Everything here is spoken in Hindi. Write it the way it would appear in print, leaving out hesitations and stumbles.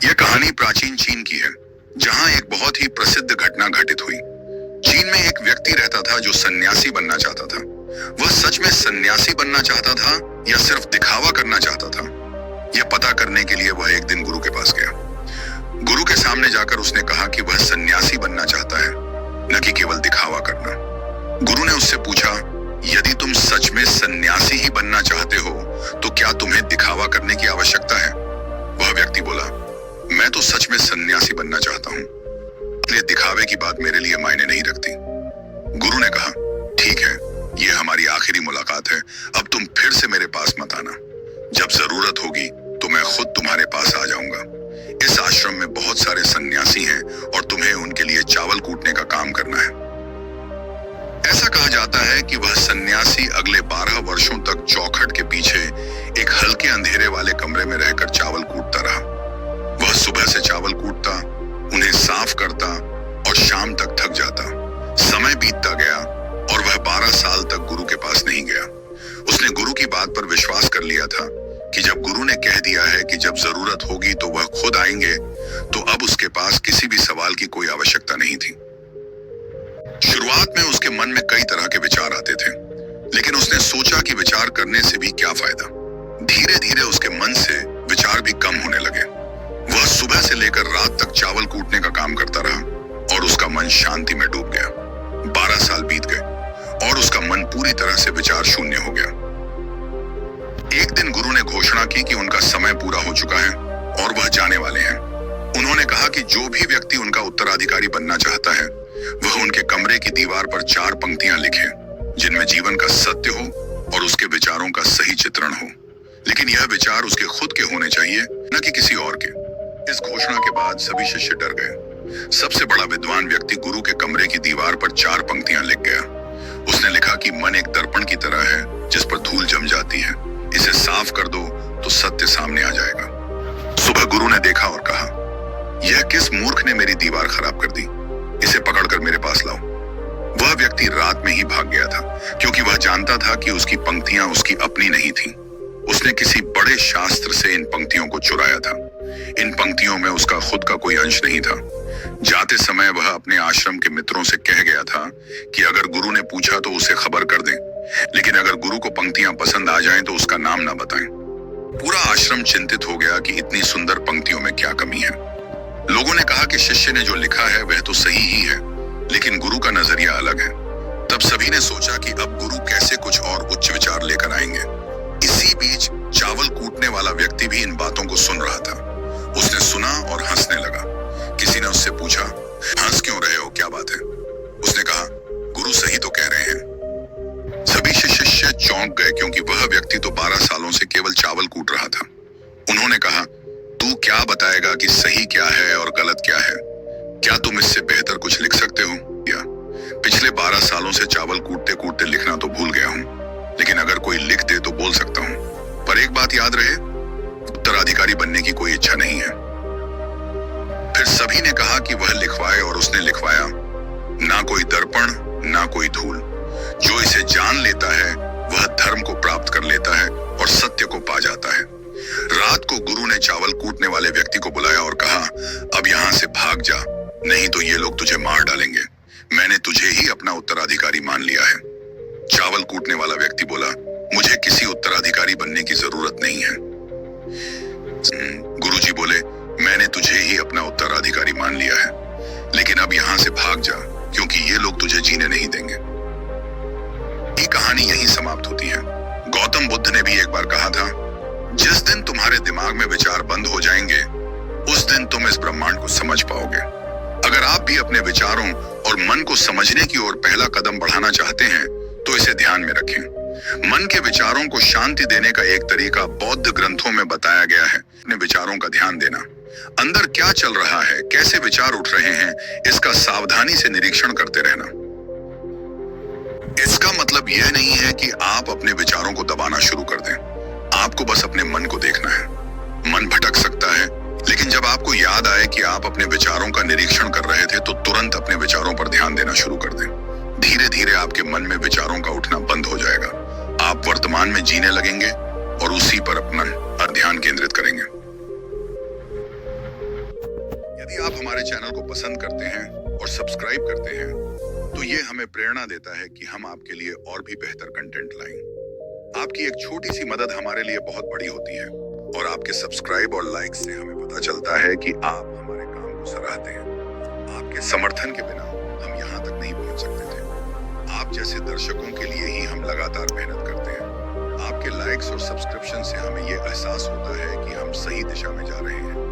यह कहानी प्राचीन चीन की है, जहां एक बहुत ही प्रसिद्ध घटना घटित हुई। चीन में एक व्यक्ति रहता था जो सन्यासी बनना चाहता था। वह सच में सन्यासी बनना चाहता था या सिर्फ दिखावा करना चाहता था? यह पता करने के लिए वह एक दिन गुरु के पास गया। गुरु के सामने जाकर उसने कहा कि वह सन्यासी बनना चाहता है, न कि केवल दिखावा करना। गुरु ने उससे पूछा, यदि तुम सच में सन्यासी ही बनना चाहते हो तो क्या तुम्हें दिखावा करने की आवश्यकता है? वह व्यक्ति बोला, मैं तो सच में सन्यासी बनना चाहता हूं, इसलिए दिखावे की बात मेरे लिए मायने नहीं रखती। गुरु ने कहा, ठीक है, यह हमारी आखिरी मुलाकात है, अब तुम फिर से मेरे पास मत आना। जब जरूरत होगी तो मैं खुद तुम्हारे पास आ जाऊंगा। इस आश्रम में बहुत सारे सन्यासी हैं और तुम्हें उनके लिए चावल कूटने का काम करना है। ऐसा कहा जाता है कि वह सन्यासी अगले 12 वर्षों तक चौखट के पीछे एक हल्के अंधेरे वाले कमरे में रहकर चावल कूटता रहा। वह सुबह से चावल कूटता, उन्हें साफ करता और शाम तक थक जाता। समय बीतता गया और वह 12 साल तक गुरु के पास नहीं गया। उसने गुरु की बात पर विश्वास कर लिया था कि जब गुरु ने कह दिया है कि जब जरूरत होगी तो वह खुद आएंगे, तो अब उसके पास किसी भी सवाल की कोई आवश्यकता नहीं थी। शुरुआत में उसके मन में कई तरह के विचार आते थे, लेकिन उसने सोचा कि विचार करने से भी क्या फायदा। धीरे धीरे उसके मन से विचार भी कम होने लगे। वह सुबह से लेकर रात तक चावल कूटने का काम करता रहा और उसका मन शांति में डूब गया। 12 साल बीत गए और उसका मन पूरी तरह से विचार शून्य हो गया। एक दिन गुरु ने घोषणा की कि उनका समय पूरा हो चुका है और वह जाने वाले हैं। उन्होंने कहा कि जो भी व्यक्ति उनका उत्तराधिकारी बनना चाहता है, वह उनके कमरे की दीवार पर 4 पंक्तियां लिखे, जिनमें जीवन का सत्य हो और उसके विचारों का सही चित्रण हो, लेकिन यह विचार उसके खुद के होने चाहिए, न कि किसी और के। इस घोषणा के बाद सभी शिष्य डर गए। सबसे बड़ा विद्वान व्यक्ति गुरु के कमरे की दीवार पर 4 पंक्तियां लिख गया। उसने लिखा कि मन एक दर्पण की तरह है जिस पर धूल जम जाती है, इसे साफ कर दो तो सत्य सामने आ जाएगा। सुबह गुरु ने देखा और कहा, यह किस मूर्ख ने मेरी दीवार खराब कर दी, इसे पकड़कर मेरे पास लाओ। वह व्यक्ति रात में ही भाग गया था, क्योंकि वह जानता था कि उसकी पंक्तियां उसकी अपनी नहीं थीं। उसने किसी बड़े शास्त्र से इन पंक्तियों को चुराया था। इन पंक्तियों में उसका खुद का कोई अंश नहीं था। जाते समय वह अपने आश्रम के मित्रों से कह गया था कि अगर गुरु ने पूछा तो उसे खबर कर दें, लेकिन अगर गुरु को पंक्तियां पसंद आ जाएं तो उसका नाम ना बताएं। पूरा आश्रम चिंतित हो गया कि इतनी सुंदर पंक्तियों में क्या कमी है। लोगों ने कहा कि शिष्य ने जो लिखा है वह तो सही ही है, लेकिन गुरु का नजरिया अलग है। तब सभी ने सोचा कि अब गुरु कैसे कुछ और उच्च विचार लेकर आएंगे। इसी बीच चावल कूटने वाला व्यक्ति भी इन बातों को सुन रहा था। उसने सुना और हंसने लगा। किसी ने उससे पूछा, हंस क्यों रहे हो, क्या बात है? उसने कहा, गुरु सही तो कह रहे हैं। सभी शिष्य चौंक गए, क्योंकि वह व्यक्ति तो 12 सालों से केवल चावल कूट रहा था। उन्होंने कहा, तू क्या बताएगा कि सही क्या है और गलत क्या है? क्या तुम इससे बेहतर कुछ लिख सकते हो? या पिछले 12 सालों से चावल कूटते कूटते लिखना तो भूल गया हूं, लेकिन अगर कोई लिख दे तो बोल सकता हूं। पर एक बात याद रहे, उत्तराधिकारी बनने की कोई इच्छा नहीं है। फिर सभी ने कहा कि वह लिखवाए और उसने लिखवाया। ना कोई दर्पण, ना कोई धूल। जो इसे जान लेता है वह धर्म को प्राप्त कर लेता है और सत्य को पा जाता है। रात को गुरु ने चावल कूटने वाले व्यक्ति को बुलाया और कहा, अब यहां से भाग जा, नहीं तो ये लोग तुझे मार डालेंगे। मैंने तुझे ही अपना उत्तराधिकारी मान लिया है। चावल कूटने वाला व्यक्ति बोला, मुझे किसी उत्तराधिकारी बनने की जरूरत नहीं है। गुरुजी बोले, मैंने तुझे ही अपना उत्तराधिकारी मान लिया है, लेकिन अब यहां से भाग जा, क्योंकि ये लोग तुझे जीने नहीं देंगे। ये कहानी यहीं समाप्त होती है। गौतम बुद्ध ने भी एक बार कहा था, जिस दिन तुम्हारे दिमाग में विचार बंद हो जाएंगे, उस दिन तुम इस ब्रह्मांड को समझ पाओगे। अगर आप भी अपने विचारों और मन को समझने की ओर पहला कदम बढ़ाना चाहते हैं, तो इसे ध्यान में रखें। मन के विचारों को शांति देने का एक तरीका बौद्ध ग्रंथों में बताया गया है। अपने विचारों का ध्यान देना, अंदर क्या चल रहा है, कैसे विचार उठ रहे हैं, इसका सावधानी से निरीक्षण करते रहना। इसका मतलब यह नहीं है कि आप अपने विचारों को दबाना शुरू कर दें। आपको बस अपने मन को देखना है। मन भटक सकता है, लेकिन जब आपको याद आए कि आप अपने विचारों का निरीक्षण कर रहे थे, तो तुरंत अपने विचारों पर ध्यान देना शुरू कर दें। धीरे धीरे आपके मन में विचारों का उठना बंद हो जाएगा। आप वर्तमान में जीने लगेंगे और उसी पर अपना ध्यान केंद्रित करेंगे। आप हमारे चैनल को पसंद करते हैं और सब्सक्राइब करते हैं तो ये हमें प्रेरणा देता है कि हम आपके लिए और भी बेहतर कंटेंट लाएं। आपकी एक छोटी सी मदद हमारे लिए बहुत बड़ी होती है और आपके सब्सक्राइब और लाइक से हमें पता चलता है कि आप हमारे काम को सराहते हैं। आपके समर्थन के बिना हम यहाँ तक नहीं पहुँच सकते थे। आप जैसे दर्शकों के लिए ही हम लगातार मेहनत करते हैं। आपके लाइक्स और सब्सक्रिप्शन से हमें ये एहसास होता है कि हम सही दिशा में जा रहे हैं।